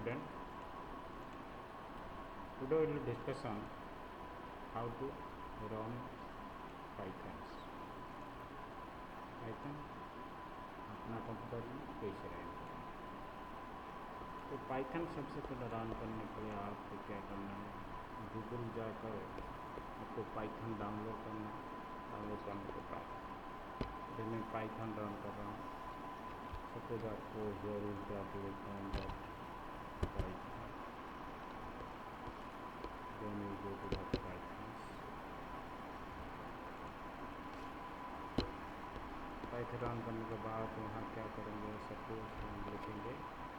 student. Today we will discuss on how to run Python अपना computer में कैसे run करें। तो पाइथन सबसे पहले रन करने के लिए आपको क्या करना है, गूगल जाकर आपको पाइथन डाउनलोड करना है। डाउनलोड करने के बाद जब मैं पाइथन रन कर रहा हूँ, सपोज आपको जरूर जाकर लिखना है पाइथन रन करने के बाद वहाँ क्या करेंगे, सपोज हम लिखेंगे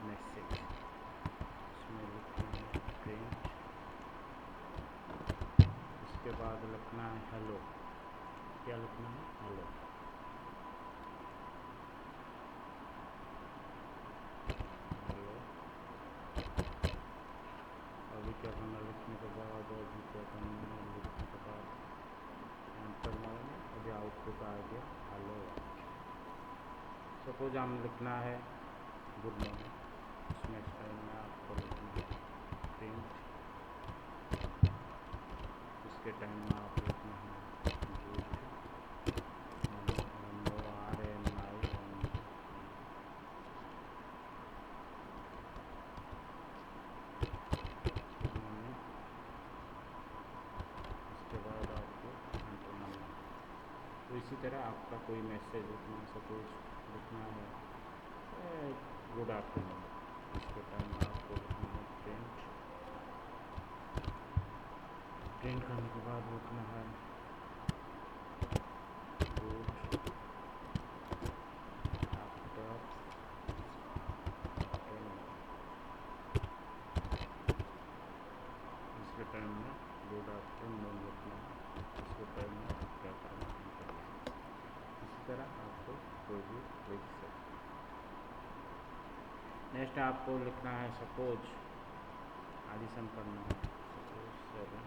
मैसेज, उसमें लिखेंगे प्रिंट, उसके बाद लिखना है हेलो। क्या लिखना है? हेलो। हेलो अभी क्या करना, लिखने के बाद अभी क्या करना है, लिखने के बाद एंटर मारेंगे। अभी आउटपुट आ गया हेलो। सपोज हम लिखना है गुड मॉर्निंग, उसमें टाइम में आपको लिखना है प्रिंट, उसके टाइम में आप लिखना है उसके बाद आपको एंटर मारना है। तो इसी तरह आपका कोई मैसेज लिखना, सपोज लिखना है गुड आफ्टरनून, इसके टाइम में आपको लिखना है प्रिंट, प्रिंट करने के बाद लिखना है गुड आफ्टरनून, इसके टाइम में गुड आफ्टरनून लिखना है, इसके टाइम में आप क्या करना है। इसी तरह आपको कोई भी लिख सकते। नेक्स्ट आपको लिखना है, सपोज एडिशन करना है, सपोज 7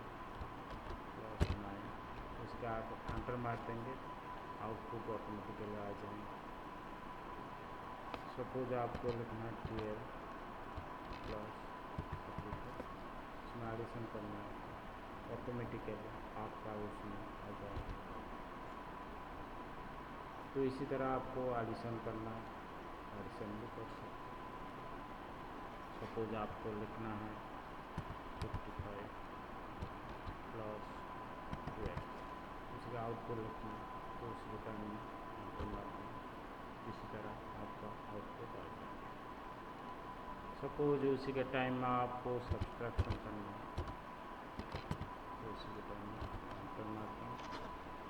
+ 9, उसके आप एंटर मार देंगे, आउटपुट ऑटोमेटिकली आ जाएंगे। सपोज आपको लिखना है 12 + उसमें एडिशन करना है, ऑटोमेटिकली आपका उसमें आ जाएगा। तो इसी तरह आपको एडिशन करना है, एडिशन भी कर सकते। सपोज आपको लिखना है 55 + 12, उसका आउटपुट लिखना है, तो उसके टाइम में एंटर मारना है। इसी तरह आपका आउटपुट आ जाएगा। सपोज उसी के टाइम में आपको सब्सट्रैक्शन करना है, तो उसी के टाइम में एंटर मारते हैं।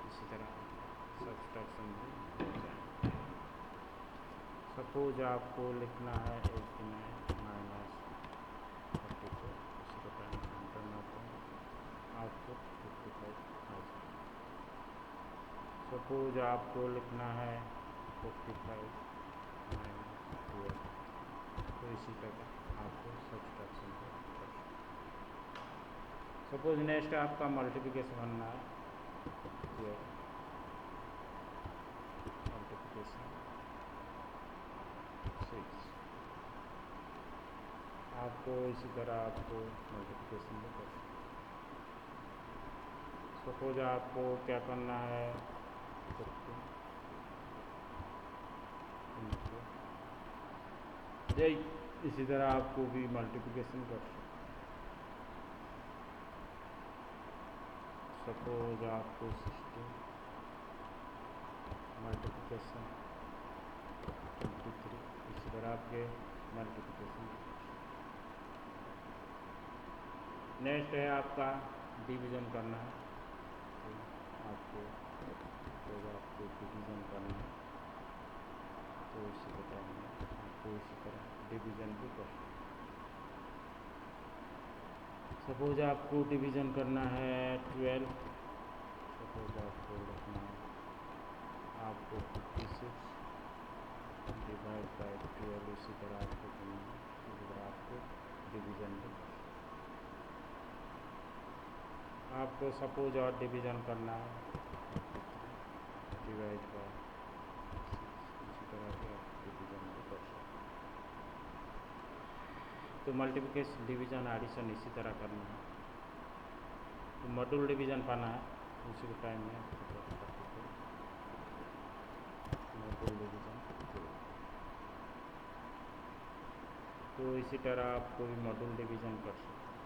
इसी तरह सब्सट्रैक्शन भी हो जाएगा। सपोज आपको लिखना है 89 - 34, उसी के टाइम में एंटर मारते हैं, आउटपुट 55 आ जाएगा। सपोज आपको लिखना है 45 - 12, तो इसी तरह आपको सब्सट्रैक्शन कर सकते। सपोज नेक्स्ट आपका मल्टीप्लिकेशन बनना है, 12 मल्टीप्लिकेशन 6, आपको इसी तरह आपको मल्टीप्लिकेशन भी कर सकते। सपोज आपको क्या करना है, 15 इसी तरह आपको भी मल्टीप्लिकेशन कर सकते। सपोज आपको 16 मल्टीप्लिकेशन 23, इसी तरह आपके मल्टीप्लिकेशन। नेक्स्ट है आपका डिवीज़न करना है, तो आपको डिवीज़न करना है, तो इसी के टाइम में आपको इसी तरह डिवीज़न भी कर सकते। सपोज आपको डिवीज़न करना है 12, सपोज आपको रखना है आपको 56 / 12, इसी तरह आपको करना है। इसी तरह आपको डिवीज़न भी आपको सपोज और डिवीज़न करना है डिवाइड बाय 6, इसी तरह के आप डिवीज़न भी कर सकते। तो मल्टीप्लिकेशन डिवीज़न एडिशन इसी तरह करना है। तो मॉड्यूल डिवीज़न पाना है उसी के टाइम में मॉड्यूल डिवीज़न। तो इसी तरह आप कोई मॉड्यूल डिवीज़न कर सकते हैं।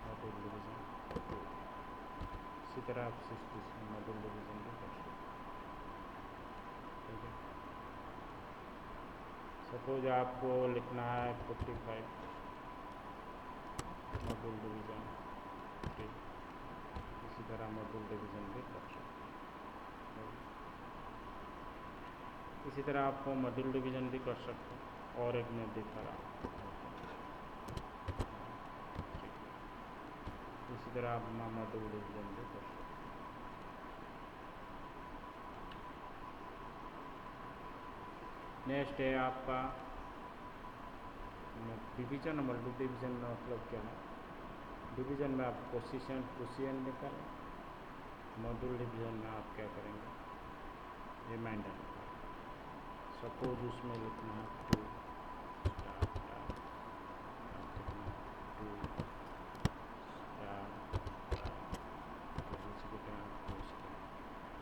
मॉड्यूल डिवीज़न इसी तरह आप 66 मॉड्यूल डिवीज़न भी कर सकते हैं। ठीक है, सपोज आपको लिखना है 45 मॉड्यूल डिवीज़न, इसी तरह मॉड्यूल डिवीज़न भी कर सकते हैं। इसी तरह आपको मॉड्यूल डिवीज़न भी कर सकते हैं। और एक मैं दिखा रहा हूँ, इसी तरह आप मॉड्यूल डिवीज़न भी कर सकते हैं। नेक्स्ट है आपका डिवीज़न। मल्टी डिवीज़न में मतलब क्या है, डिवीज़न में आप कोशियन निकालें, मॉड्यूल डिवीज़न में आप क्या करेंगे, रिमाइंडर निकालें। सपोज उसमें लिखना है 2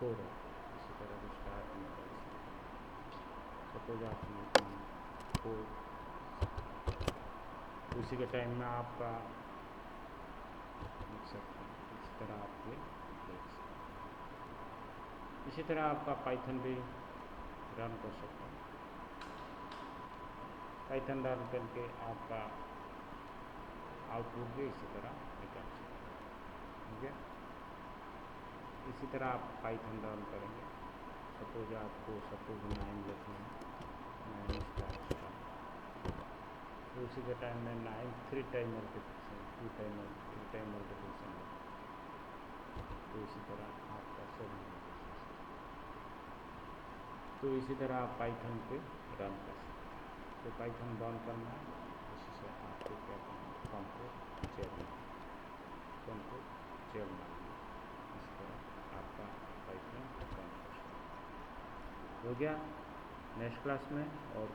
4 है, इसी तरह से स्टार्ट निकाल सकते हैं। सपोज आपने 4, उसी के टाइम में आपका लिख सकते हैं। इसी तरह आप ये देख सकते हैं। इसी तरह आपका पाइथन भी रन कर सकते हैं। पाइथन रन करके आपका आउटपुट भी इसी तरह निकाल सकते हैं। ठीक है, इसी तरह आप पाइथन रन करेंगे। सपोज आपको 9 लिखना है, 9 स्टार्ट, तो उसी के टाइम में 9 3 time multiplication, 2 time 3 time multiplication, तो इसी तरह आपका सब। तो इसी तरह आप पाइथन पे रन कर सकते हैं। तो पाइथन रन करना है, इसी से आपको क्या करना है, कंट्रोल जेल मारना। इस तरह आपका पाइथन रन कर सकते हैं। हो गया। नेक्स्ट क्लास में और